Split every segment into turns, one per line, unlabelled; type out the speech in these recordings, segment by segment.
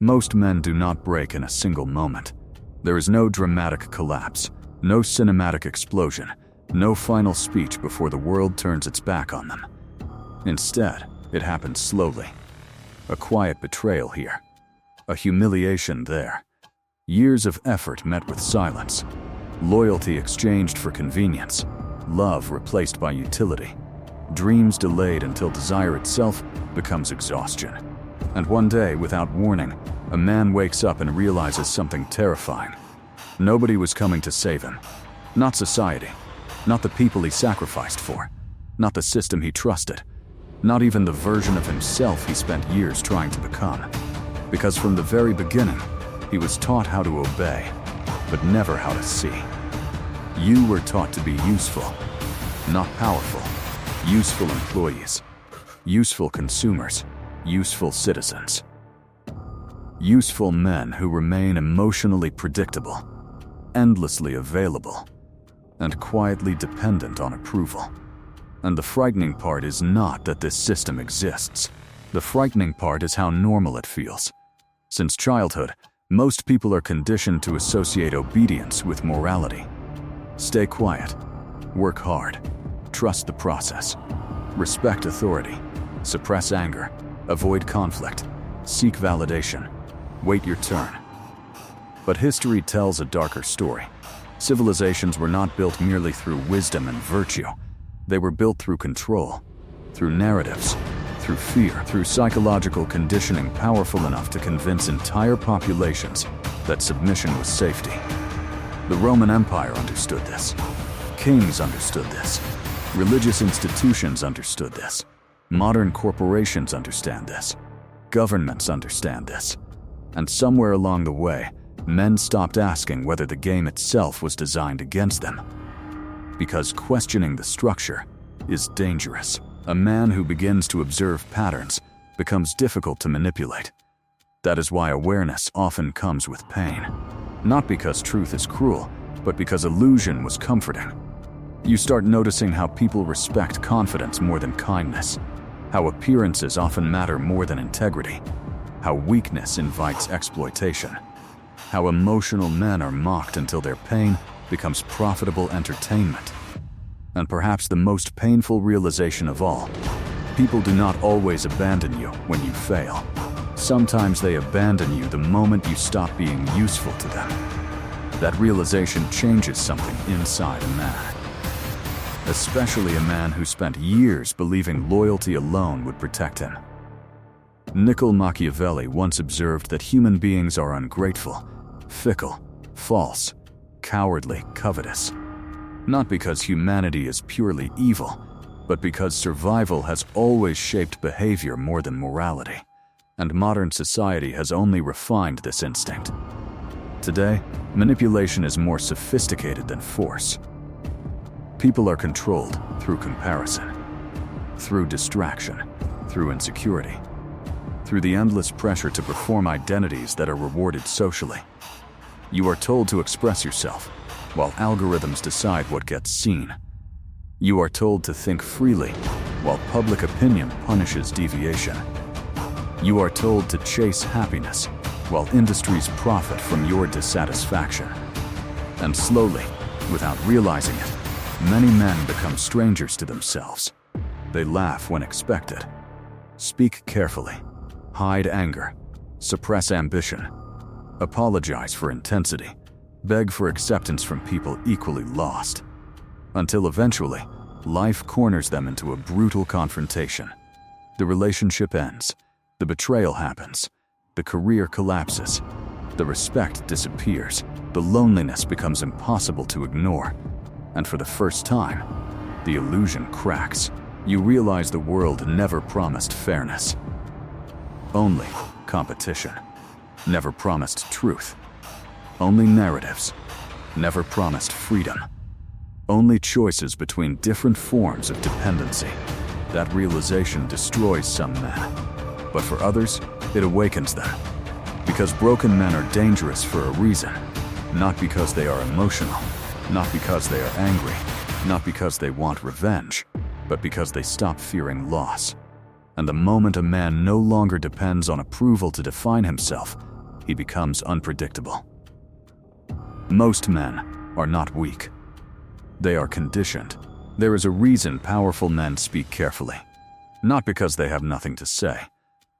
Most men do not break in a single moment. There is no dramatic collapse, no cinematic explosion, no final speech before the world turns its back on them. Instead, it happens slowly. A quiet betrayal here, a humiliation there, years of effort met with silence, loyalty exchanged for convenience, love replaced by utility, dreams delayed until desire itself becomes exhaustion. And one day, without warning, a man wakes up and realizes something terrifying. Nobody was coming to save him. Not society, not the people he sacrificed for, not the system he trusted, not even the version of himself he spent years trying to become. Because from the very beginning, he was taught how to obey, but never how to see. You were taught to be useful, not powerful. Useful employees, useful consumers, useful citizens. Useful men who remain emotionally predictable, endlessly available, and quietly dependent on approval. And the frightening part is not that this system exists. The frightening part is how normal it feels. Since childhood, most people are conditioned to associate obedience with morality. Stay quiet, work hard, trust the process, respect authority, suppress anger, avoid conflict, seek validation, wait your turn. But history tells a darker story. Civilizations were not built merely through wisdom and virtue. They were built through control, through narratives, through fear, through psychological conditioning powerful enough to convince entire populations that submission was safety. The Roman Empire understood this. Kings understood this. Religious institutions understood this. Modern corporations understand this. Governments understand this. And somewhere along the way, men stopped asking whether the game itself was designed against them. Because questioning the structure is dangerous. A man who begins to observe patterns becomes difficult to manipulate. That is why awareness often comes with pain. Not because truth is cruel, but because illusion was comforting. You start noticing how people respect confidence more than kindness, how appearances often matter more than integrity, how weakness invites exploitation, how emotional men are mocked until their pain becomes profitable entertainment. And perhaps the most painful realization of all, people do not always abandon you when you fail. Sometimes they abandon you the moment you stop being useful to them. That realization changes something inside a man. Especially a man who spent years believing loyalty alone would protect him. Machiavelli once observed that human beings are ungrateful, fickle, false, cowardly, covetous. Not because humanity is purely evil, but because survival has always shaped behavior more than morality, and modern society has only refined this instinct. Today, manipulation is more sophisticated than force. People are controlled through comparison, through distraction, through insecurity, through the endless pressure to perform identities that are rewarded socially. You are told to express yourself, while algorithms decide what gets seen. You are told to think freely, while public opinion punishes deviation. You are told to chase happiness, while industries profit from your dissatisfaction. And slowly, without realizing it, many men become strangers to themselves. They laugh when expected, speak carefully, hide anger, suppress ambition, apologize for intensity, beg for acceptance from people equally lost, until eventually, life corners them into a brutal confrontation. The relationship ends, the betrayal happens, the career collapses, the respect disappears, the loneliness becomes impossible to ignore, and for the first time, the illusion cracks. You realize the world never promised fairness. Only competition. Never promised truth. Only narratives. Never promised freedom. Only choices between different forms of dependency. That realization destroys some men. But for others, it awakens them. Because broken men are dangerous for a reason. Not because they are emotional. Not because they are angry. Not because they want revenge. But because they stop fearing loss. And the moment a man no longer depends on approval to define himself, he becomes unpredictable. Most men are not weak. They are conditioned. There is a reason powerful men speak carefully. Not because they have nothing to say,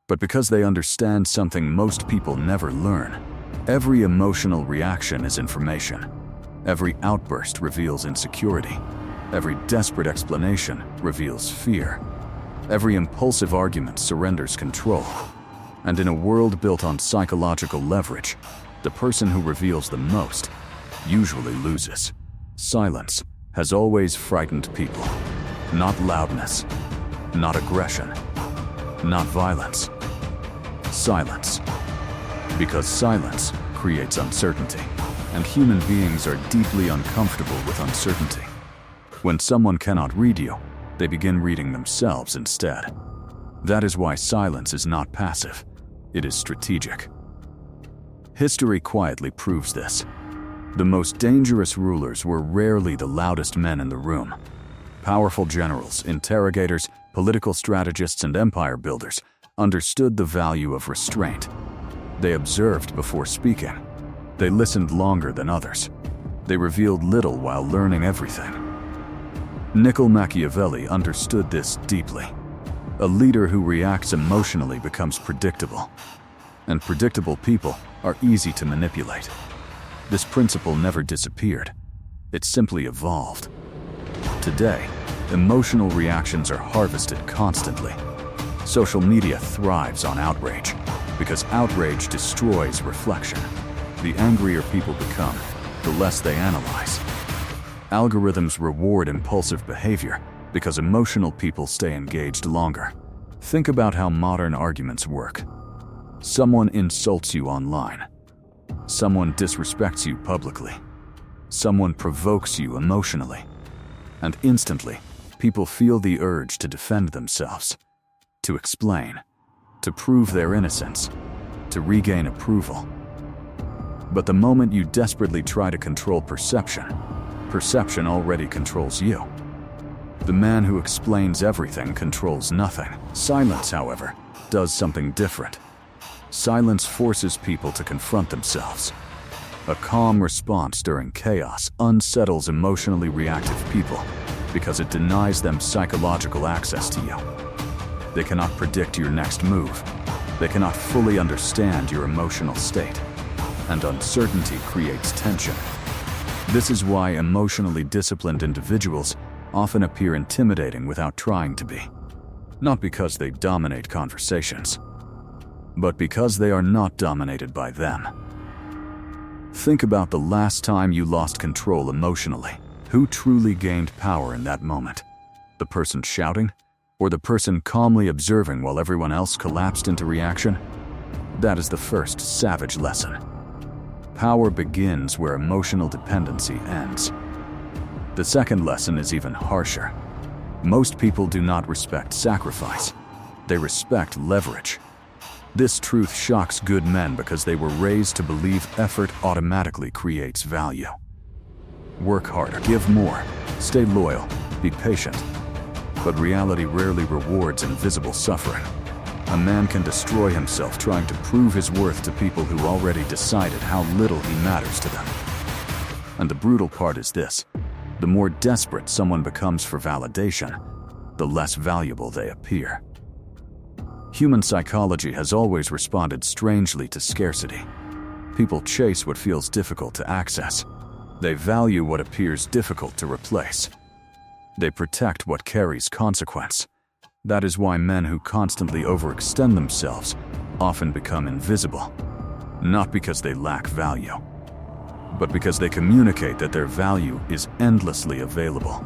but because they understand something most people never learn. Every emotional reaction is information. Every outburst reveals insecurity. Every desperate explanation reveals fear. Every impulsive argument surrenders control. And in a world built on psychological leverage, the person who reveals the most usually loses. Silence has always frightened people. Not loudness, not aggression, not violence. Silence. Because silence creates uncertainty, and human beings are deeply uncomfortable with uncertainty. When someone cannot read you, they begin reading themselves instead. That is why silence is not passive, it is strategic. History quietly proves this. The most dangerous rulers were rarely the loudest men in the room. Powerful generals, interrogators, political strategists, and empire builders understood the value of restraint. They observed before speaking. They listened longer than others. They revealed little while learning everything. Machiavelli understood this deeply. A leader who reacts emotionally becomes predictable, and predictable people are easy to manipulate. This principle never disappeared. It simply evolved. Today, emotional reactions are harvested constantly. Social media thrives on outrage, because outrage destroys reflection. The angrier people become, the less they analyze. Algorithms reward impulsive behavior because emotional people stay engaged longer. Think about how modern arguments work. Someone insults you online. Someone disrespects you publicly. Someone provokes you emotionally. And instantly, people feel the urge to defend themselves, to explain, to prove their innocence, to regain approval. But the moment you desperately try to control perception, perception already controls you. The man who explains everything controls nothing. Silence, however, does something different. Silence forces people to confront themselves. A calm response during chaos unsettles emotionally reactive people because it denies them psychological access to you. They cannot predict your next move. They cannot fully understand your emotional state. And uncertainty creates tension. This is why emotionally disciplined individuals often appear intimidating without trying to be. Not because they dominate conversations, but because they are not dominated by them. Think about the last time you lost control emotionally. Who truly gained power in that moment? The person shouting? Or the person calmly observing while everyone else collapsed into reaction? That is the first savage lesson. Power begins where emotional dependency ends. The second lesson is even harsher. Most people do not respect sacrifice. They respect leverage. This truth shocks good men because they were raised to believe effort automatically creates value. Work harder, give more, stay loyal, be patient. But reality rarely rewards invisible suffering. A man can destroy himself trying to prove his worth to people who already decided how little he matters to them. And the brutal part is this: the more desperate someone becomes for validation, the less valuable they appear. Human psychology has always responded strangely to scarcity. People chase what feels difficult to access. They value what appears difficult to replace. They protect what carries consequence. That is why men who constantly overextend themselves often become invisible. Not because they lack value, but because they communicate that their value is endlessly available.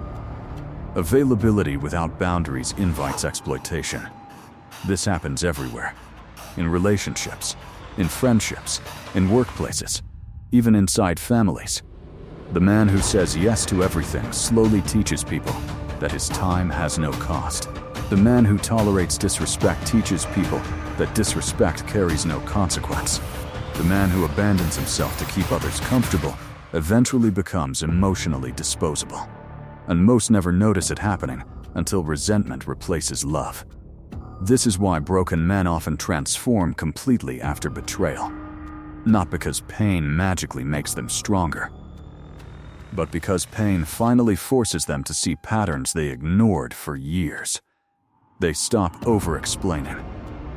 Availability without boundaries invites exploitation. This happens everywhere. In relationships, in friendships, in workplaces, even inside families. The man who says yes to everything slowly teaches people that his time has no cost. The man who tolerates disrespect teaches people that disrespect carries no consequence. The man who abandons himself to keep others comfortable eventually becomes emotionally disposable. And most never notice it happening until resentment replaces love. This is why broken men often transform completely after betrayal. Not because pain magically makes them stronger, but because pain finally forces them to see patterns they ignored for years. They stop over-explaining,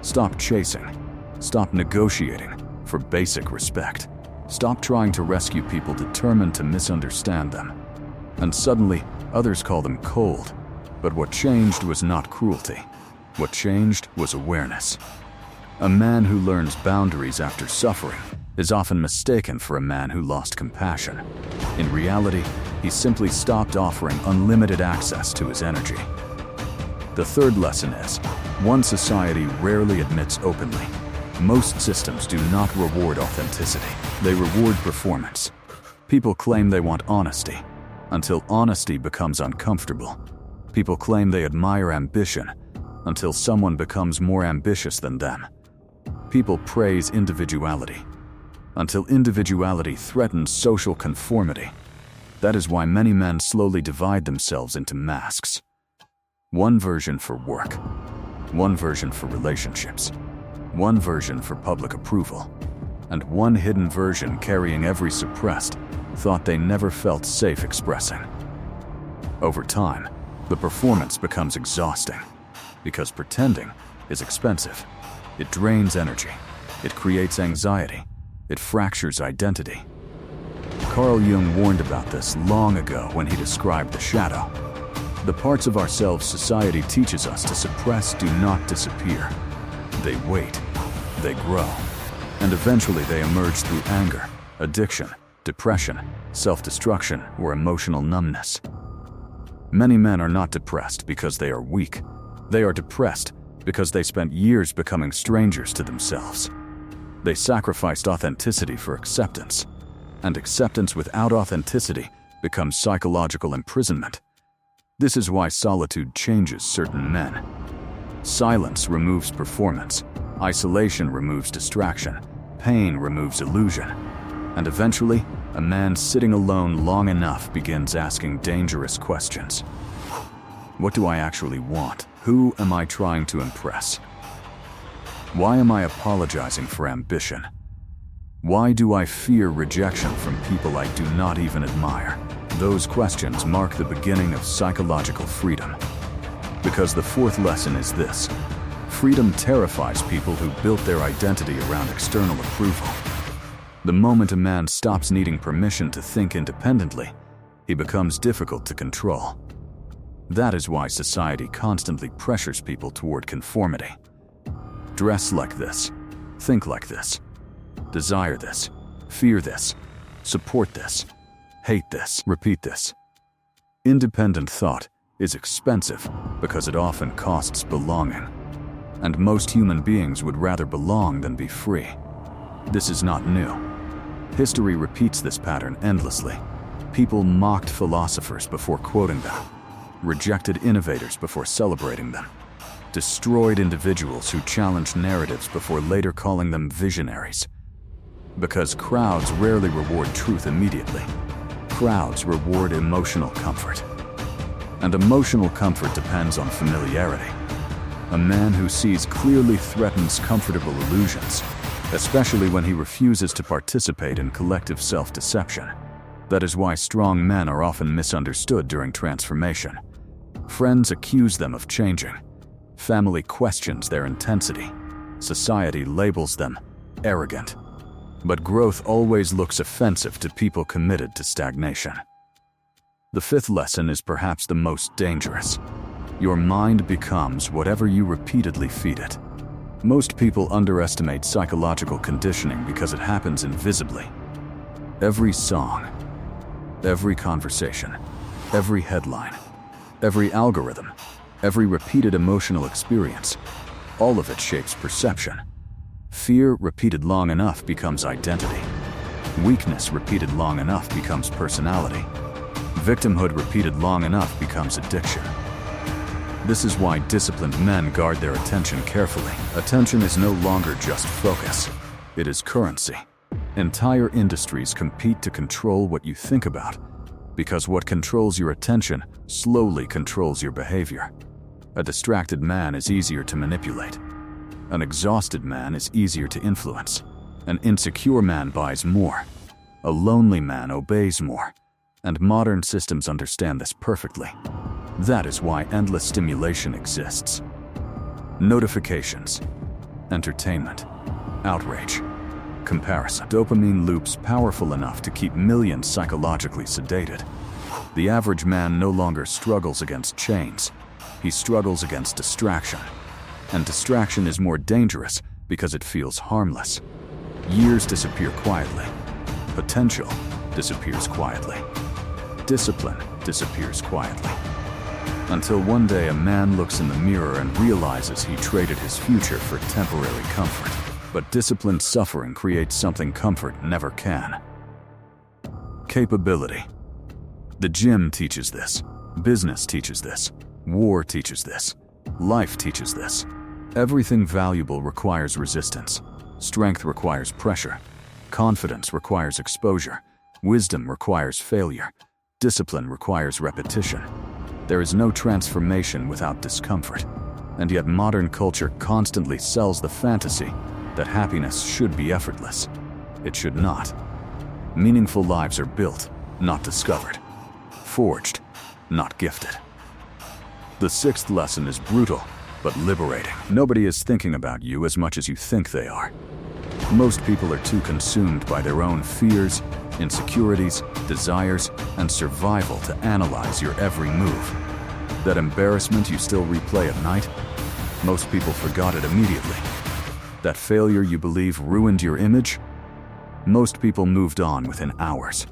stop chasing, stop negotiating for basic respect, stop trying to rescue people determined to misunderstand them. And suddenly, others call them cold. But what changed was not cruelty. What changed was awareness. A man who learns boundaries after suffering is often mistaken for a man who lost compassion. In reality, he simply stopped offering unlimited access to his energy. The third lesson is, one society rarely admits openly. Most systems do not reward authenticity. They reward performance. People claim they want honesty, until honesty becomes uncomfortable. People claim they admire ambition, until someone becomes more ambitious than them. People praise individuality, until individuality threatens social conformity. That is why many men slowly divide themselves into masks. One version for work, one version for relationships, one version for public approval, and one hidden version carrying every suppressed thought they never felt safe expressing. Over time, the performance becomes exhausting, because pretending is expensive. It drains energy, it creates anxiety, it fractures identity. Carl Jung warned about this long ago when he described the shadow. The parts of ourselves society teaches us to suppress do not disappear. They wait, they grow, and eventually they emerge through anger, addiction, depression, self-destruction, or emotional numbness. Many men are not depressed because they are weak. They are depressed because they spent years becoming strangers to themselves. They sacrificed authenticity for acceptance, and acceptance without authenticity becomes psychological imprisonment. This is why solitude changes certain men. Silence removes performance, isolation removes distraction, pain removes illusion, and eventually, a man sitting alone long enough begins asking dangerous questions. What do I actually want? Who am I trying to impress? Why am I apologizing for ambition? Why do I fear rejection from people I do not even admire? Those questions mark the beginning of psychological freedom. Because the fourth lesson is this: freedom terrifies people who built their identity around external approval. The moment a man stops needing permission to think independently, he becomes difficult to control. That is why society constantly pressures people toward conformity. Dress like this, think like this, desire this, fear this, support this, hate this, repeat this. Independent thought is expensive because it often costs belonging. And most human beings would rather belong than be free. This is not new. History repeats this pattern endlessly. People mocked philosophers before quoting them, rejected innovators before celebrating them, destroyed individuals who challenged narratives before later calling them visionaries. Because crowds rarely reward truth immediately. Crowds reward emotional comfort. And emotional comfort depends on familiarity. A man who sees clearly threatens comfortable illusions, especially when he refuses to participate in collective self-deception. That is why strong men are often misunderstood during transformation. Friends accuse them of changing. Family questions their intensity. Society labels them arrogant. But growth always looks offensive to people committed to stagnation. The fifth lesson is perhaps the most dangerous. Your mind becomes whatever you repeatedly feed it. Most people underestimate psychological conditioning because it happens invisibly. Every song, every conversation, every headline, every algorithm, every repeated emotional experience, all of it shapes perception. Fear repeated long enough becomes identity. Weakness repeated long enough becomes personality. Victimhood repeated long enough becomes addiction. This is why disciplined men guard their attention carefully. Attention is no longer just focus. It is currency. Entire industries compete to control what you think about, because what controls your attention slowly controls your behavior. A distracted man is easier to manipulate. An exhausted man is easier to influence. An insecure man buys more. A lonely man obeys more. And modern systems understand this perfectly. That is why endless stimulation exists. Notifications, entertainment, outrage, comparison. Dopamine loops powerful enough to keep millions psychologically sedated. The average man no longer struggles against chains. He struggles against distraction. And distraction is more dangerous because it feels harmless. Years disappear quietly. Potential disappears quietly. Discipline disappears quietly. Until one day a man looks in the mirror and realizes he traded his future for temporary comfort. But disciplined suffering creates something comfort never can. Capability. The gym teaches this. Business teaches this. War teaches this. Life teaches this. Everything valuable requires resistance. Strength requires pressure. Confidence requires exposure. Wisdom requires failure. Discipline requires repetition. There is no transformation without discomfort. And yet modern culture constantly sells the fantasy that happiness should be effortless. It should not. Meaningful lives are built, not discovered. Forged, not gifted. The sixth lesson is brutal, but liberating. Nobody is thinking about you as much as you think they are. Most people are too consumed by their own fears, insecurities, desires, and survival to analyze your every move. That embarrassment you still replay at night? Most people forgot it immediately. That failure you believe ruined your image? Most people moved on within hours.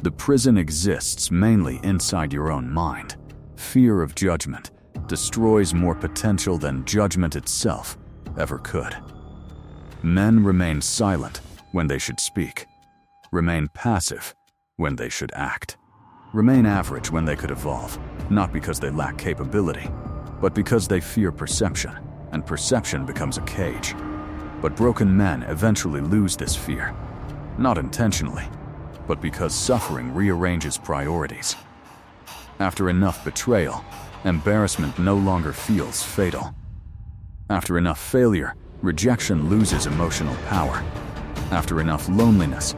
The prison exists mainly inside your own mind. Fear of judgment destroys more potential than judgment itself ever could. Men remain silent when they should speak. Remain passive when they should act. Remain average when they could evolve, not because they lack capability, but because they fear perception, and perception becomes a cage. But broken men eventually lose this fear, not intentionally, but because suffering rearranges priorities. After enough betrayal, embarrassment no longer feels fatal. After enough failure, rejection loses emotional power. After enough loneliness,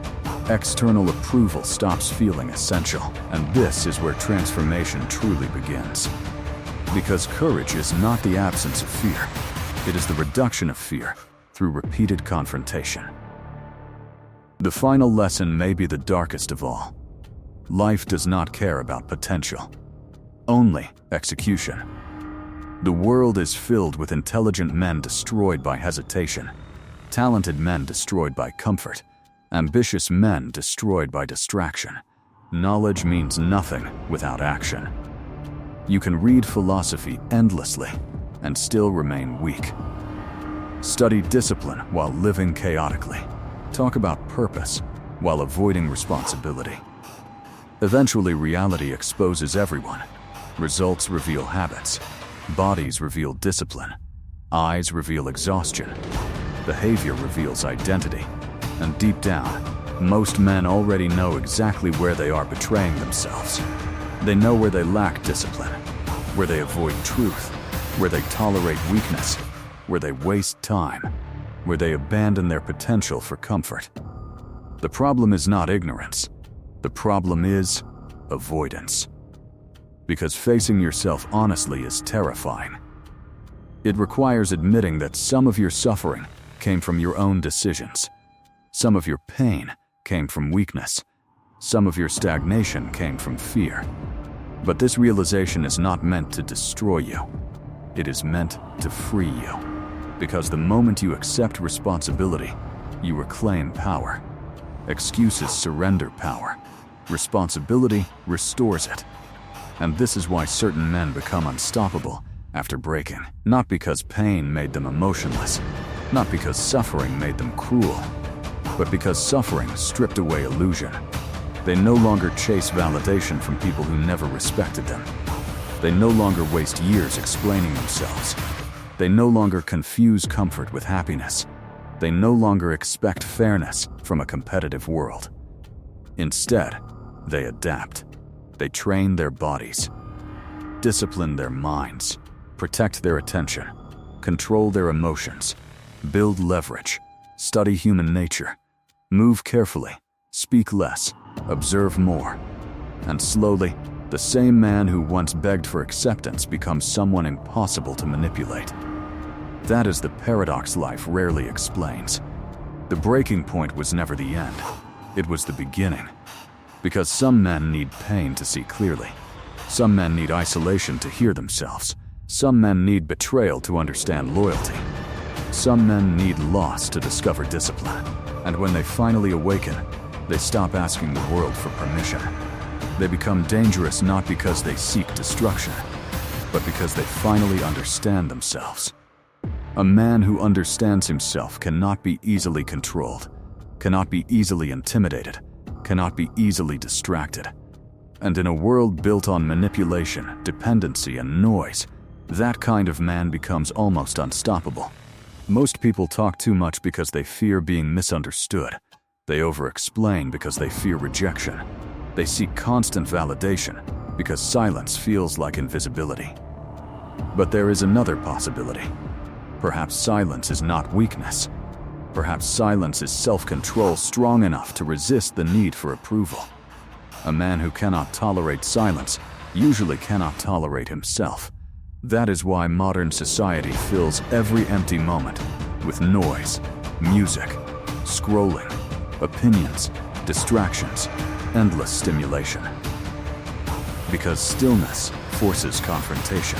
external approval stops feeling essential. And this is where transformation truly begins. Because courage is not the absence of fear. It is the reduction of fear through repeated confrontation. The final lesson may be the darkest of all. Life does not care about potential, only execution. The world is filled with intelligent men destroyed by hesitation, talented men destroyed by comfort, ambitious men destroyed by distraction. Knowledge means nothing without action. You can read philosophy endlessly and still remain weak. Study discipline while living chaotically. Talk about purpose while avoiding responsibility. Eventually, reality exposes everyone. Results reveal habits. Bodies reveal discipline. Eyes reveal exhaustion. Behavior reveals identity. And deep down, most men already know exactly where they are betraying themselves. They know where they lack discipline, where they avoid truth, where they tolerate weakness, where they waste time, where they abandon their potential for comfort. The problem is not ignorance. The problem is avoidance. Because facing yourself honestly is terrifying. It requires admitting that some of your suffering came from your own decisions. Some of your pain came from weakness. Some of your stagnation came from fear. But this realization is not meant to destroy you. It is meant to free you. Because the moment you accept responsibility, you reclaim power. Excuses surrender power. Responsibility restores it. And this is why certain men become unstoppable after breaking. Not because pain made them emotionless, not because suffering made them cruel, but because suffering stripped away illusion. They no longer chase validation from people who never respected them. They no longer waste years explaining themselves. They no longer confuse comfort with happiness. They no longer expect fairness from a competitive world. Instead, they adapt. They train their bodies, discipline their minds, protect their attention, control their emotions, build leverage, study human nature, move carefully, speak less, observe more. And slowly, the same man who once begged for acceptance becomes someone impossible to manipulate. That is the paradox life rarely explains. The breaking point was never the end. It was the beginning. Because some men need pain to see clearly. Some men need isolation to hear themselves. Some men need betrayal to understand loyalty. Some men need loss to discover discipline. And when they finally awaken, they stop asking the world for permission. They become dangerous not because they seek destruction, but because they finally understand themselves. A man who understands himself cannot be easily controlled, cannot be easily intimidated, cannot be easily distracted. And in a world built on manipulation, dependency, and noise, that kind of man becomes almost unstoppable. Most people talk too much because they fear being misunderstood. They over-explain because they fear rejection. They seek constant validation because silence feels like invisibility. But there is another possibility. Perhaps silence is not weakness. Perhaps silence is self-control strong enough to resist the need for approval. A man who cannot tolerate silence usually cannot tolerate himself. That is why modern society fills every empty moment with noise, music, scrolling, opinions, distractions, endless stimulation. Because stillness forces confrontation,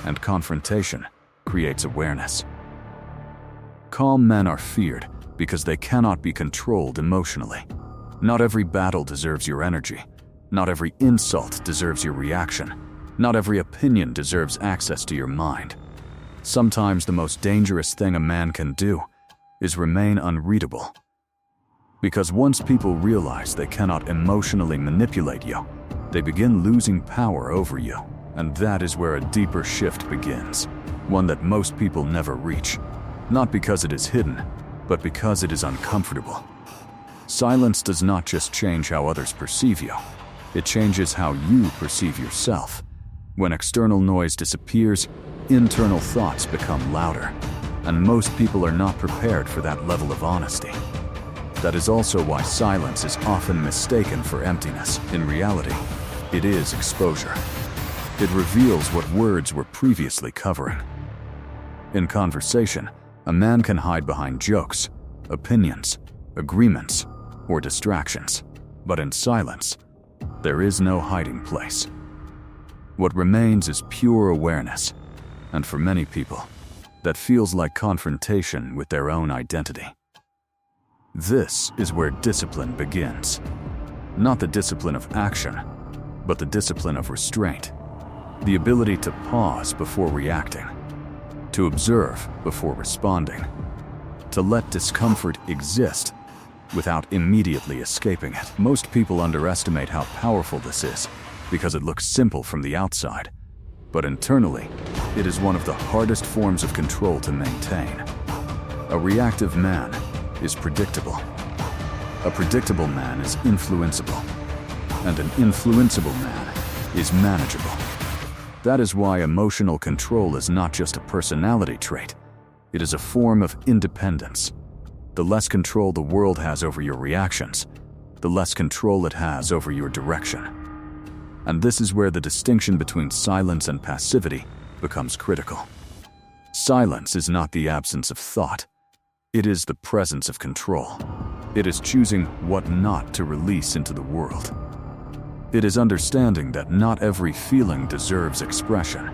and confrontation creates awareness. Calm men are feared because they cannot be controlled emotionally. Not every battle deserves your energy. Not every insult deserves your reaction. Not every opinion deserves access to your mind. Sometimes the most dangerous thing a man can do is remain unreadable. Because once people realize they cannot emotionally manipulate you, they begin losing power over you. And that is where a deeper shift begins, one that most people never reach. Not because it is hidden, but because it is uncomfortable. Silence does not just change how others perceive you, it changes how you perceive yourself. When external noise disappears, internal thoughts become louder, and most people are not prepared for that level of honesty. That is also why silence is often mistaken for emptiness. In reality, it is exposure. It reveals what words were previously covering. In conversation, a man can hide behind jokes, opinions, agreements, or distractions. But in silence, there is no hiding place. What remains is pure awareness, and for many people, that feels like confrontation with their own identity. This is where discipline begins. Not the discipline of action, but the discipline of restraint. The ability to pause before reacting, to observe before responding, to let discomfort exist without immediately escaping it. Most people underestimate how powerful this is because it looks simple from the outside, but internally, it is one of the hardest forms of control to maintain. A reactive man is predictable. A predictable man is influenceable, and an influenceable man is manageable. That is why emotional control is not just a personality trait, it is a form of independence. The less control the world has over your reactions, the less control it has over your direction. And this is where the distinction between silence and passivity becomes critical. Silence is not the absence of thought. It is the presence of control. It is choosing what not to release into the world. It is understanding that not every feeling deserves expression,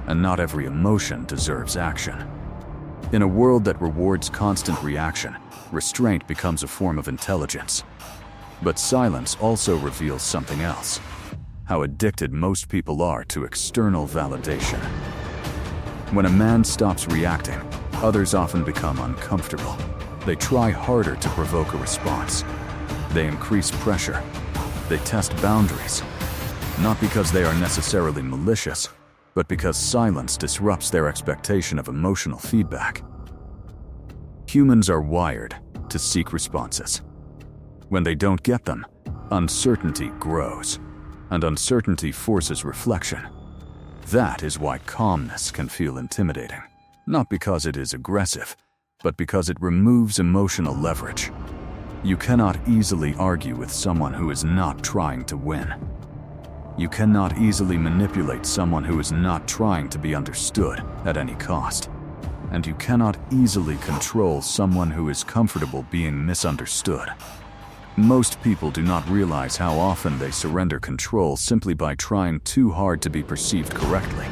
and not every emotion deserves action. In a world that rewards constant reaction, restraint becomes a form of intelligence. But silence also reveals something else: how addicted most people are to external validation. When a man stops reacting, others often become uncomfortable. They try harder to provoke a response. They increase pressure. They test boundaries, not because they are necessarily malicious, but because silence disrupts their expectation of emotional feedback. Humans are wired to seek responses. When they don't get them, uncertainty grows, and uncertainty forces reflection. That is why calmness can feel intimidating. Not because it is aggressive, but because it removes emotional leverage. You cannot easily argue with someone who is not trying to win. You cannot easily manipulate someone who is not trying to be understood at any cost. And you cannot easily control someone who is comfortable being misunderstood. Most people do not realize how often they surrender control simply by trying too hard to be perceived correctly.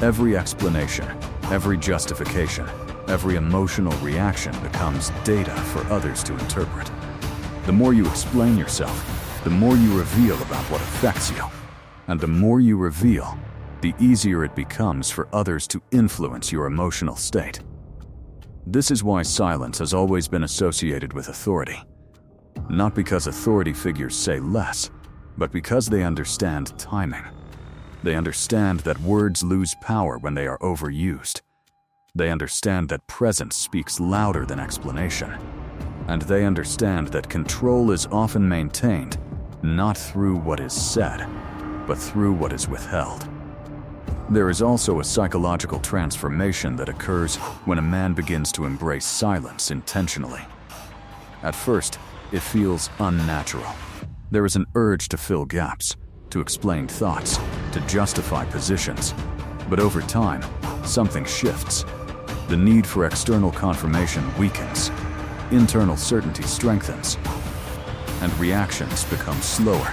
Every explanation, every justification, every emotional reaction becomes data for others to interpret. The more you explain yourself, the more you reveal about what affects you. And the more you reveal, the easier it becomes for others to influence your emotional state. This is why silence has always been associated with authority. Not because authority figures say less, but because they understand timing. They understand that words lose power when they are overused. They understand that presence speaks louder than explanation. And they understand that control is often maintained not through what is said, but through what is withheld. There is also a psychological transformation that occurs when a man begins to embrace silence intentionally. At first, it feels unnatural. There is an urge to fill gaps, to explain thoughts, to justify positions. But over time, something shifts. The need for external confirmation weakens, internal certainty strengthens, and reactions become slower,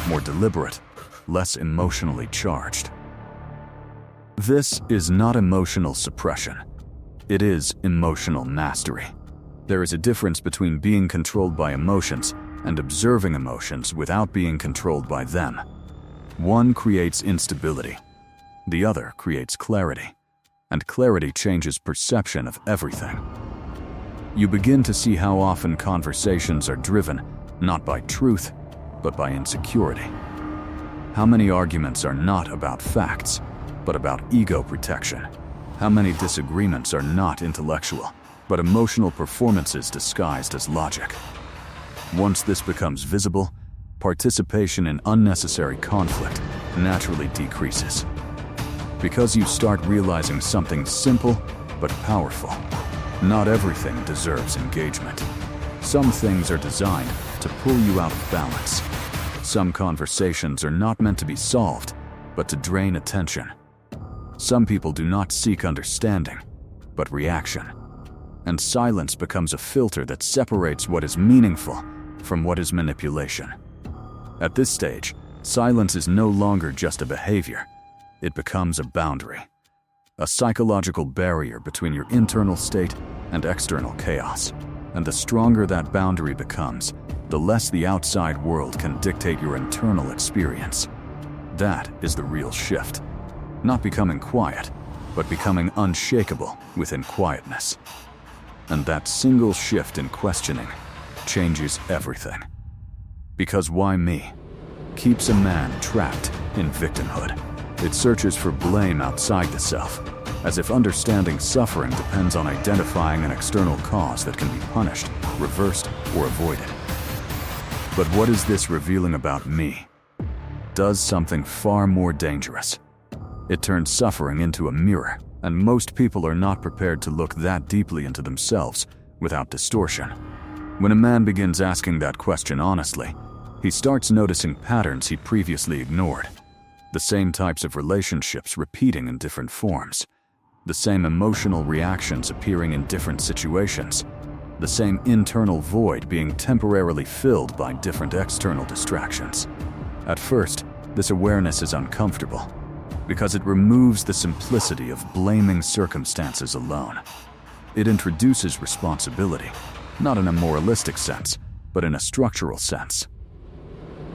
more deliberate, less emotionally charged. This is not emotional suppression. It is emotional mastery. There is a difference between being controlled by emotions and observing emotions without being controlled by them. One creates instability. The other creates clarity. And clarity changes perception of everything. You begin to see how often conversations are driven not by truth, but by insecurity. How many arguments are not about facts, but about ego protection. How many disagreements are not intellectual, but emotional performances disguised as logic. Once this becomes visible, participation in unnecessary conflict naturally decreases. Because you start realizing something simple but powerful. Not everything deserves engagement. Some things are designed to pull you out of balance. Some conversations are not meant to be solved, but to drain attention. Some people do not seek understanding, but reaction. And silence becomes a filter that separates what is meaningful from what is manipulation. At this stage, silence is no longer just a behavior. It becomes a boundary, a psychological barrier between your internal state and external chaos. And the stronger that boundary becomes, the less the outside world can dictate your internal experience. That is the real shift. Not becoming quiet, but becoming unshakable within quietness. And that single shift in questioning changes everything. Because why me keeps a man trapped in victimhood. It searches for blame outside the self, as if understanding suffering depends on identifying an external cause that can be punished, reversed, or avoided. But what is this revealing about me? Does something far more dangerous. It turns suffering into a mirror, and most people are not prepared to look that deeply into themselves without distortion. When a man begins asking that question honestly, he starts noticing patterns he previously ignored. The same types of relationships repeating in different forms. The same emotional reactions appearing in different situations. The same internal void being temporarily filled by different external distractions. At first, this awareness is uncomfortable, because it removes the simplicity of blaming circumstances alone. It introduces responsibility, not in a moralistic sense, but in a structural sense.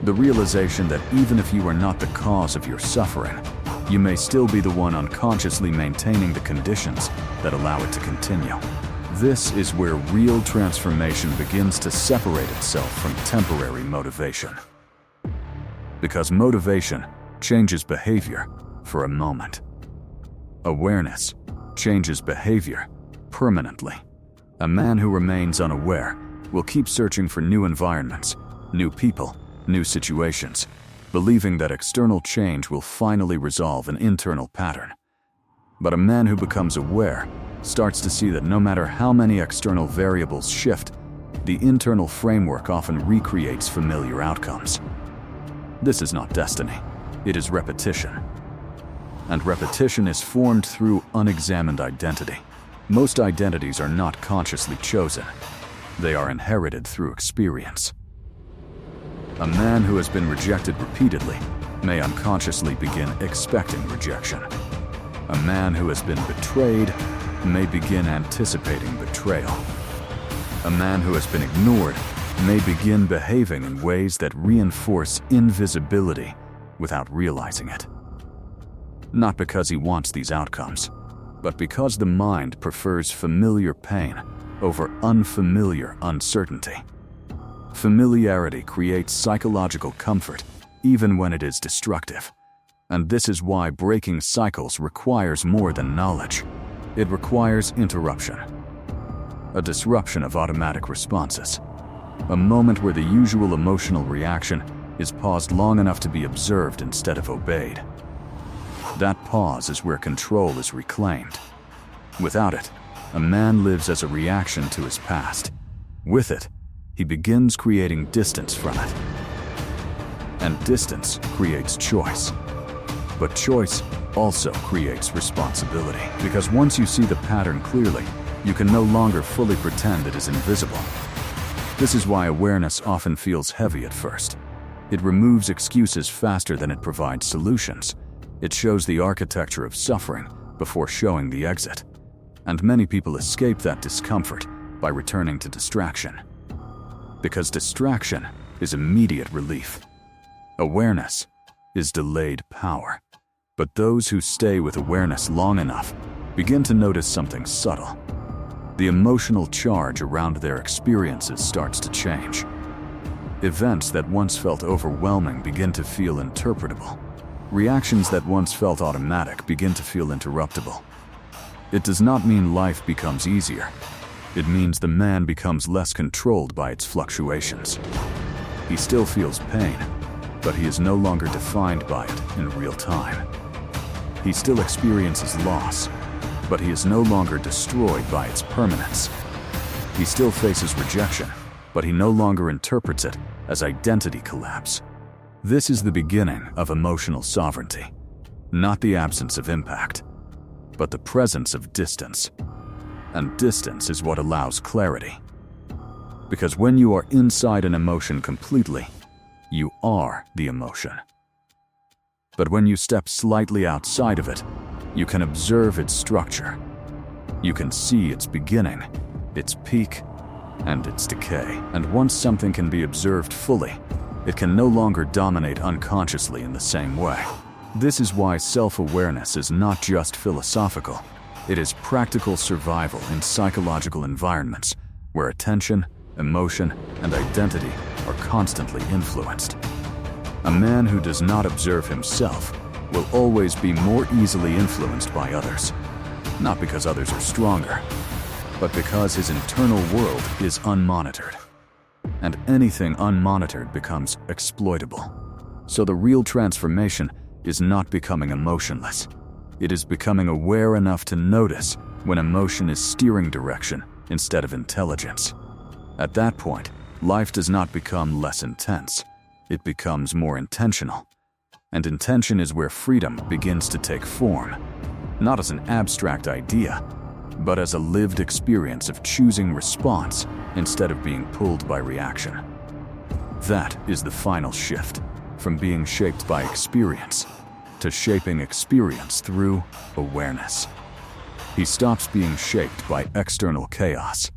The realization that even if you are not the cause of your suffering, you may still be the one unconsciously maintaining the conditions that allow it to continue. This is where real transformation begins to separate itself from temporary motivation. Because motivation changes behavior for a moment. Awareness changes behavior permanently. A man who remains unaware will keep searching for new environments, new people, new situations. believing that external change will finally resolve an internal pattern. But a man who becomes aware starts to see that no matter how many external variables shift, the internal framework often recreates familiar outcomes. This is not destiny, it is repetition. And repetition is formed through unexamined identity. Most identities are not consciously chosen. They are inherited through experience. A man who has been rejected repeatedly may unconsciously begin expecting rejection. A man who has been betrayed may begin anticipating betrayal. A man who has been ignored may begin behaving in ways that reinforce invisibility without realizing it. Not because he wants these outcomes, but because the mind prefers familiar pain over unfamiliar uncertainty. Familiarity creates psychological comfort even when it is destructive. And this is why breaking cycles requires more than knowledge. It requires interruption. A disruption of automatic responses. A moment where the usual emotional reaction is paused long enough to be observed instead of obeyed. That pause is where control is reclaimed. Without it, a man lives as a reaction to his past. With it, he begins creating distance from it. And distance creates choice. But choice also creates responsibility, because once you see the pattern clearly, you can no longer fully pretend it is invisible. This is why awareness often feels heavy at first. It removes excuses faster than it provides solutions. It shows the architecture of suffering before showing the exit. And many people escape that discomfort by returning to distraction. Because distraction is immediate relief. Awareness is delayed power. But those who stay with awareness long enough begin to notice something subtle. The emotional charge around their experiences starts to change. Events that once felt overwhelming begin to feel interpretable. Reactions that once felt automatic begin to feel interruptible. It does not mean life becomes easier. It means the man becomes less controlled by its fluctuations. He still feels pain, but he is no longer defined by it in real time. He still experiences loss, but he is no longer destroyed by its permanence. He still faces rejection, but he no longer interprets it as identity collapse. This is the beginning of emotional sovereignty, not the absence of impact, but the presence of distance. And distance is what allows clarity. Because when you are inside an emotion completely, you are the emotion. But when you step slightly outside of it, you can observe its structure. You can see its beginning, its peak, and its decay. And once something can be observed fully, it can no longer dominate unconsciously in the same way. This is why self-awareness is not just philosophical. It is practical survival in psychological environments where attention, emotion, and identity are constantly influenced. A man who does not observe himself will always be more easily influenced by others. Not because others are stronger, but because his internal world is unmonitored. And anything unmonitored becomes exploitable. So the real transformation is not becoming emotionless. It is becoming aware enough to notice when emotion is steering direction instead of intelligence. At that point, life does not become less intense. It becomes more intentional. And intention is where freedom begins to take form, not as an abstract idea, but as a lived experience of choosing response instead of being pulled by reaction. That is the final shift, from being shaped by experience to shaping experience through awareness. He stops being shaped by external chaos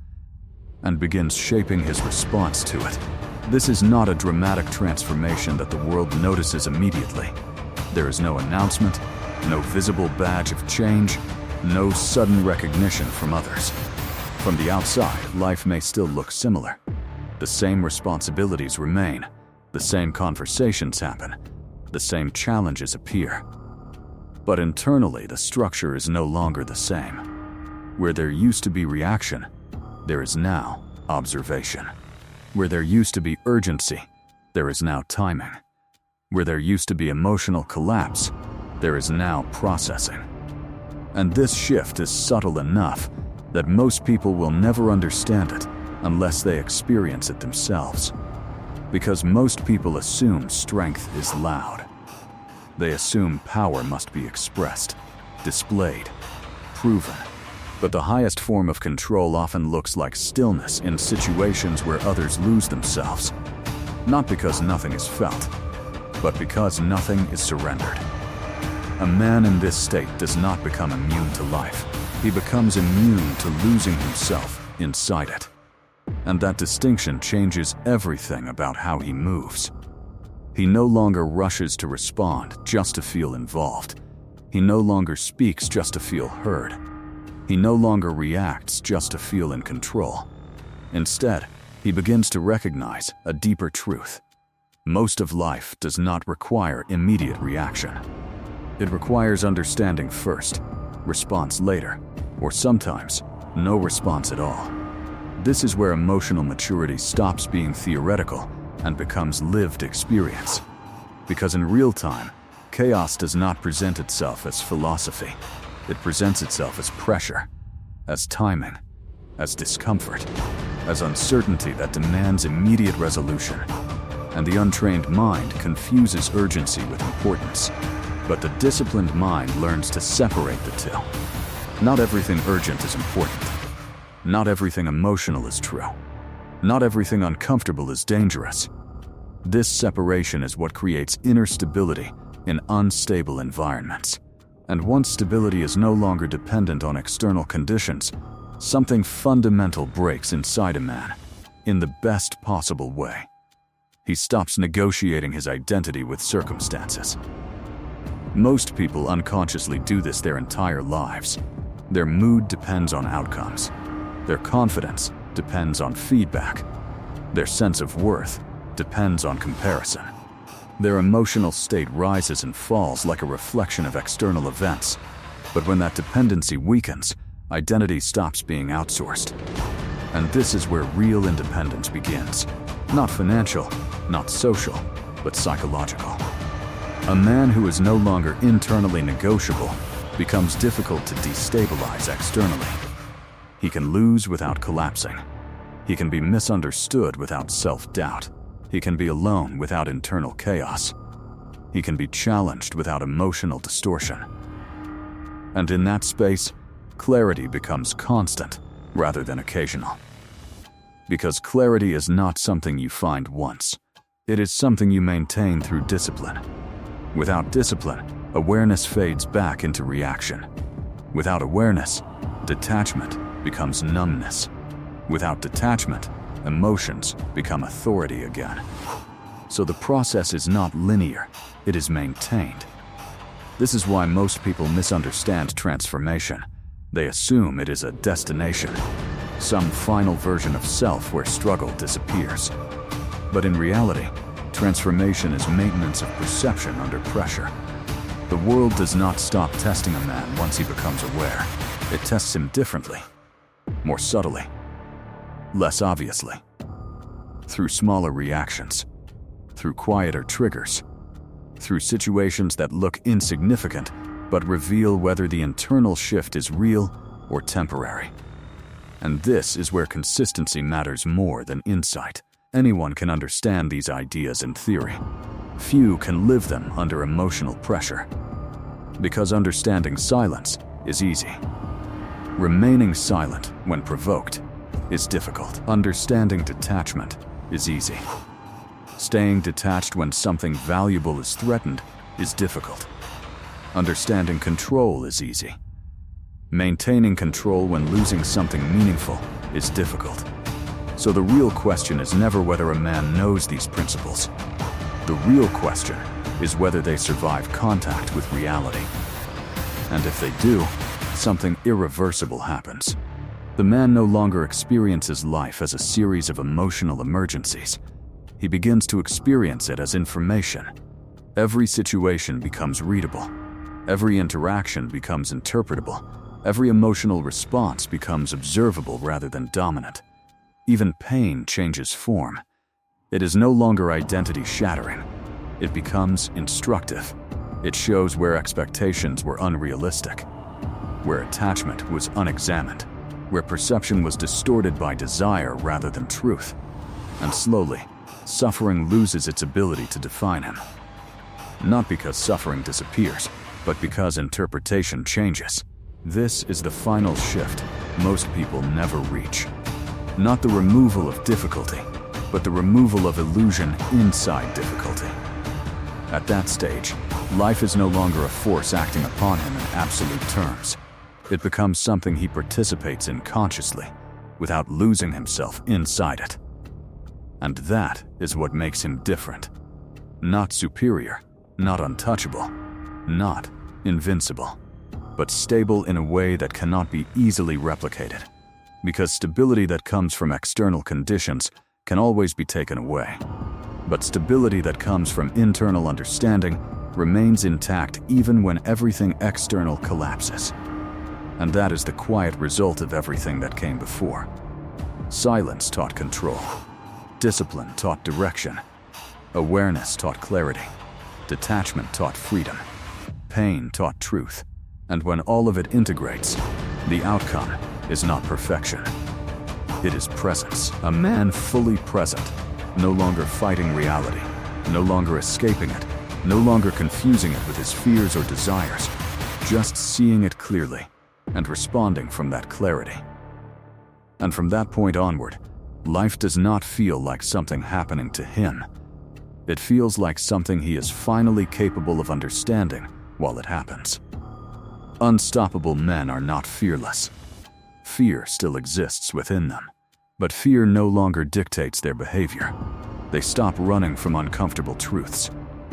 and begins shaping his response to it. This is not a dramatic transformation that the world notices immediately. There is no announcement, no visible badge of change, no sudden recognition from others. From the outside, life may still look similar. The same responsibilities remain, the same conversations happen, the same challenges appear. But internally, the structure is no longer the same. Where there used to be reaction, there is now observation. Where there used to be urgency, there is now timing. Where there used to be emotional collapse, there is now processing. And this shift is subtle enough that most people will never understand it unless they experience it themselves. Because most people assume strength is loud. They assume power must be expressed, displayed, proven. But the highest form of control often looks like stillness in situations where others lose themselves. Not because nothing is felt, but because nothing is surrendered. A man in this state does not become immune to life. He becomes immune to losing himself inside it. And that distinction changes everything about how he moves. He no longer rushes to respond just to feel involved. He no longer speaks just to feel heard. He no longer reacts just to feel in control. Instead, he begins to recognize a deeper truth. Most of life does not require immediate reaction. It requires understanding first, response later, or sometimes no response at all. This is where emotional maturity stops being theoretical and becomes lived experience. Because in real time, chaos does not present itself as philosophy. It presents itself as pressure, as timing, as discomfort, as uncertainty that demands immediate resolution. And the untrained mind confuses urgency with importance. But the disciplined mind learns to separate the two. Not everything urgent is important. Not everything emotional is true. Not everything uncomfortable is dangerous. This separation is what creates inner stability in unstable environments. And once stability is no longer dependent on external conditions, something fundamental breaks inside a man, in the best possible way. He stops negotiating his identity with circumstances. Most people unconsciously do this their entire lives. Their mood depends on outcomes. Their confidence depends on feedback. Their sense of worth depends on comparison. Their emotional state rises and falls like a reflection of external events. But when that dependency weakens, identity stops being outsourced. And this is where real independence begins. Not financial, not social, but psychological. A man who is no longer internally negotiable becomes difficult to destabilize externally. He can lose without collapsing. He can be misunderstood without self-doubt. He can be alone without internal chaos. He can be challenged without emotional distortion. And in that space, clarity becomes constant rather than occasional. Because clarity is not something you find once. It is something you maintain through discipline. Without discipline, awareness fades back into reaction. Without awareness, detachment becomes numbness. Without detachment, emotions become authority again. So the process is not linear, it is maintained. This is why most people misunderstand transformation. They assume it is a destination, some final version of self where struggle disappears. But in reality, transformation is maintenance of perception under pressure. The world does not stop testing a man once he becomes aware. It tests him differently, more subtly, less obviously, through smaller reactions, through quieter triggers, through situations that look insignificant but reveal whether the internal shift is real or temporary. And this is where consistency matters more than insight. Anyone can understand these ideas in theory. Few can live them under emotional pressure. Because understanding silence is easy. Remaining silent when provoked is difficult. Understanding detachment is easy. Staying detached when something valuable is threatened is difficult. Understanding control is easy. Maintaining control when losing something meaningful is difficult. So the real question is never whether a man knows these principles. The real question is whether they survive contact with reality. And if they do, something irreversible happens. The man no longer experiences life as a series of emotional emergencies. He begins to experience it as information. Every situation becomes readable. Every interaction becomes interpretable. Every emotional response becomes observable rather than dominant. Even pain changes form. It is no longer identity-shattering. it becomes instructive. It shows where expectations were unrealistic, where attachment was unexamined, where perception was distorted by desire rather than truth. And slowly, suffering loses its ability to define him. Not because suffering disappears, but because interpretation changes. This is the final shift most people never reach. Not the removal of difficulty, but the removal of illusion inside difficulty. At that stage, life is no longer a force acting upon him in absolute terms. It becomes something he participates in consciously, without losing himself inside it. And that is what makes him different. Not superior, not untouchable, not invincible, but stable in a way that cannot be easily replicated. Because stability that comes from external conditions can always be taken away. But stability that comes from internal understanding remains intact even when everything external collapses. And that is the quiet result of everything that came before. Silence taught control. Discipline taught direction. Awareness taught clarity. Detachment taught freedom. Pain taught truth. And when all of it integrates, the outcome is not perfection. It is presence. A man fully present, no longer fighting reality, no longer escaping it, no longer confusing it with his fears or desires, just seeing it clearly and responding from that clarity. And from that point onward, life does not feel like something happening to him. It feels like something he is finally capable of understanding while it happens. Unstoppable men are not fearless. Fear still exists within them, but fear no longer dictates their behavior. They stop running from uncomfortable truths.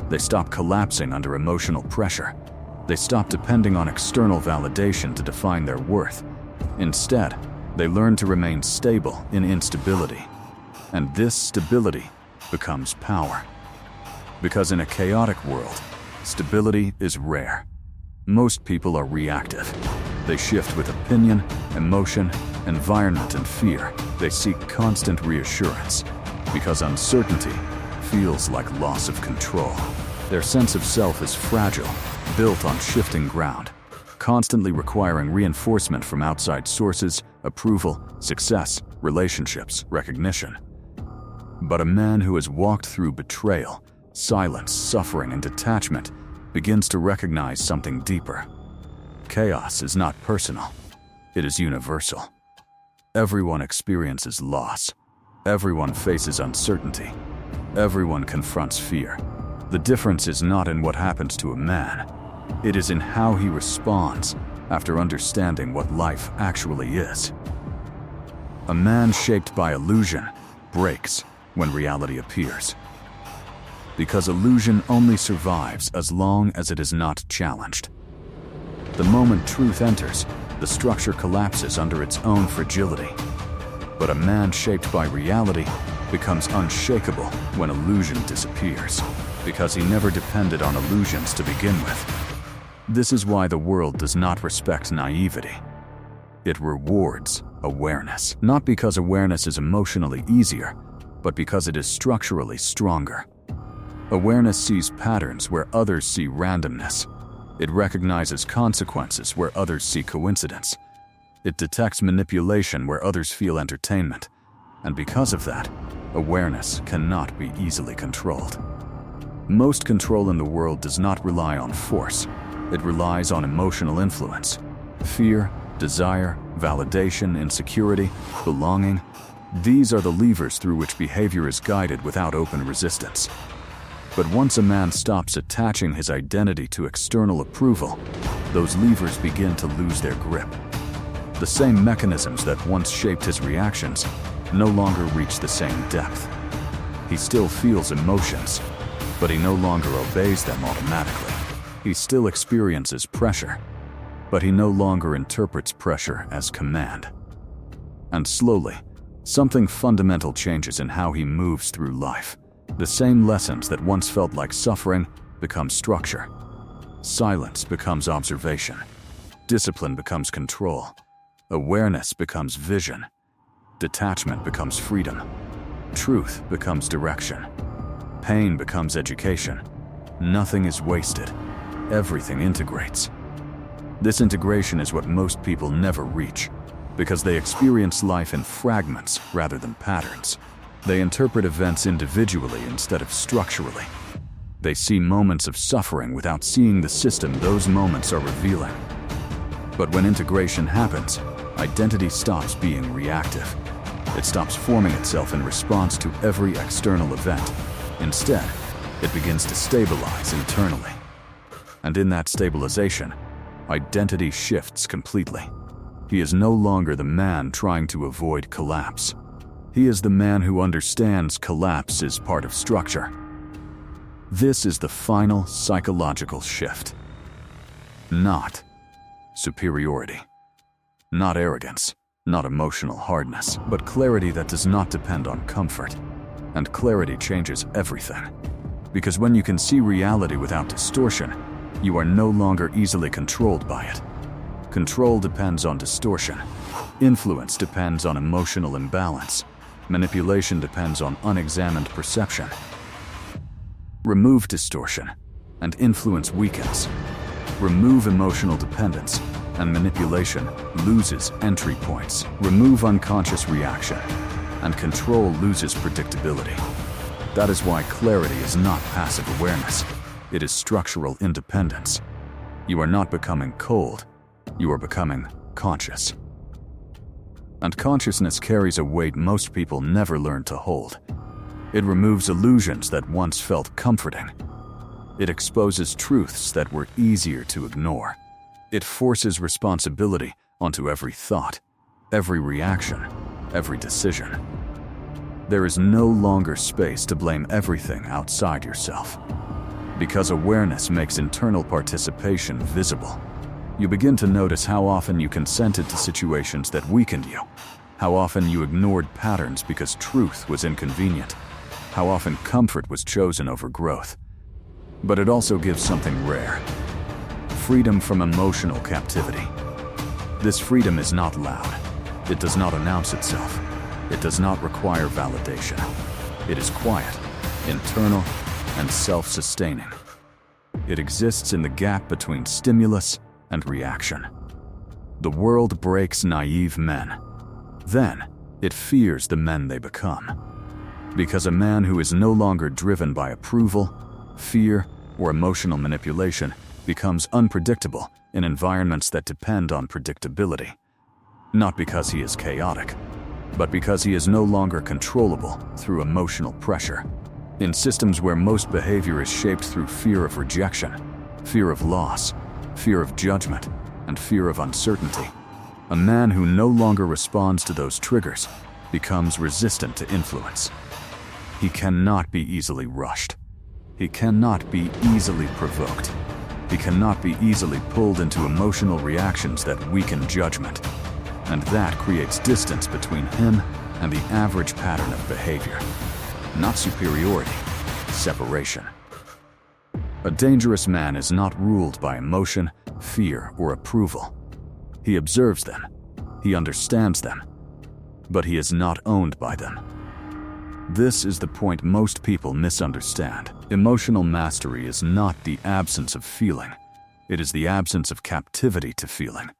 They stop collapsing under emotional pressure. They stop depending on external validation to define their worth. Instead, they learn to remain stable in instability. And this stability becomes power. Because in a chaotic world, stability is rare. Most people are reactive. They shift with opinion, emotion, environment, and fear. They seek constant reassurance, because uncertainty feels like loss of control. Their sense of self is fragile, built on shifting ground, constantly requiring reinforcement from outside sources, approval, success, relationships, recognition. But a man who has walked through betrayal, silence, suffering, and detachment begins to recognize something deeper. Chaos is not personal. It is universal. Everyone experiences loss. Everyone faces uncertainty. Everyone confronts fear. The difference is not in what happens to a man. It is in how he responds after understanding what life actually is. A man shaped by illusion breaks when reality appears. Because illusion only survives as long as it is not challenged. The moment truth enters, the structure collapses under its own fragility. But a man shaped by reality becomes unshakable when illusion disappears, because he never depended on illusions to begin with. This is why the world does not respect naivety. It rewards awareness, not because awareness is emotionally easier, but because it is structurally stronger. Awareness sees patterns where others see randomness. It recognizes consequences where others see coincidence. It detects manipulation where others feel entertainment. And because of that, awareness cannot be easily controlled. Most control in the world does not rely on force. It relies on emotional influence. Fear, desire, validation, insecurity, belonging. These are the levers through which behavior is guided without open resistance. But once a man stops attaching his identity to external approval, those levers begin to lose their grip. The same mechanisms that once shaped his reactions no longer reach the same depth. He still feels emotions, but he no longer obeys them automatically. He still experiences pressure, but he no longer interprets pressure as command. And slowly, something fundamental changes in how he moves through life. The same lessons that once felt like suffering become structure. Silence becomes observation. Discipline becomes control. Awareness becomes vision. Detachment becomes freedom. Truth becomes direction. Pain becomes education. Nothing is wasted. Everything integrates. This integration is what most people never reach, because they experience life in fragments rather than patterns. They interpret events individually instead of structurally. They see moments of suffering without seeing the system those moments are revealing. But when integration happens, identity stops being reactive. It stops forming itself in response to every external event. Instead, it begins to stabilize internally. And in that stabilization, identity shifts completely. He is no longer the man trying to avoid collapse. He is the man who understands collapse is part of structure. This is the final psychological shift. Not superiority, not arrogance, not emotional hardness, but clarity that does not depend on comfort. And clarity changes everything. Because when you can see reality without distortion, you are no longer easily controlled by it. Control depends on distortion. Influence depends on emotional imbalance. Manipulation depends on unexamined perception. Remove distortion, and influence weakens. Remove emotional dependence, and manipulation loses entry points. Remove unconscious reaction, and control loses predictability. That is why clarity is not passive awareness. It is structural independence. You are not becoming cold. You are becoming conscious. And consciousness carries a weight most people never learn to hold. It removes illusions that once felt comforting. It exposes truths that were easier to ignore. It forces responsibility onto every thought, every reaction, every decision. There is no longer space to blame everything outside yourself. Because awareness makes internal participation visible. You begin to notice how often you consented to situations that weakened you, how often you ignored patterns because truth was inconvenient, how often comfort was chosen over growth. But it also gives something rare: freedom from emotional captivity. This freedom is not loud. It does not announce itself. It does not require validation. It is quiet, internal, and self-sustaining. It exists in the gap between stimulus and reaction. The world breaks naive men. Then, it fears the men they become. Because a man who is no longer driven by approval, fear, or emotional manipulation becomes unpredictable in environments that depend on predictability. Not because he is chaotic, but because he is no longer controllable through emotional pressure. In systems where most behavior is shaped through fear of rejection, fear of loss, fear of judgment, and fear of uncertainty, a man who no longer responds to those triggers becomes resistant to influence. He cannot be easily rushed. He cannot be easily provoked. He cannot be easily pulled into emotional reactions that weaken judgment. And that creates distance between him and the average pattern of behavior. Not superiority, separation. A dangerous man is not ruled by emotion, fear, or approval. He observes them. He understands them. But he is not owned by them. This is the point most people misunderstand. Emotional mastery is not the absence of feeling. It is the absence of captivity to feeling.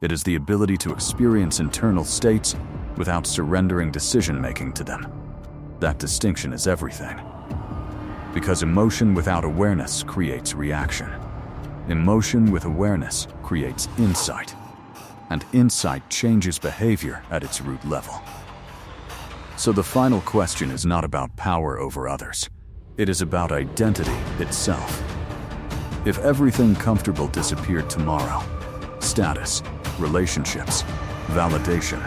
It is the ability to experience internal states without surrendering decision-making to them. That distinction is everything. Because emotion without awareness creates reaction. Emotion with awareness creates insight. And insight changes behavior at its root level. So the final question is not about power over others. It is about identity itself. If everything comfortable disappeared tomorrow, status, relationships, validation,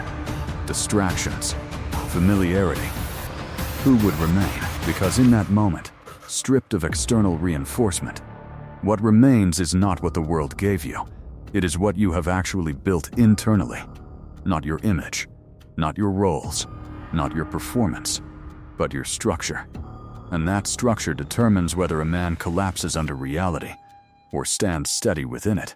distractions, familiarity, who would remain? Because in that moment, stripped of external reinforcement, what remains is not what the world gave you. It is what you have actually built internally. Not your image, not your roles, not your performance, but your structure. And that structure determines whether a man collapses under reality or stands steady within it.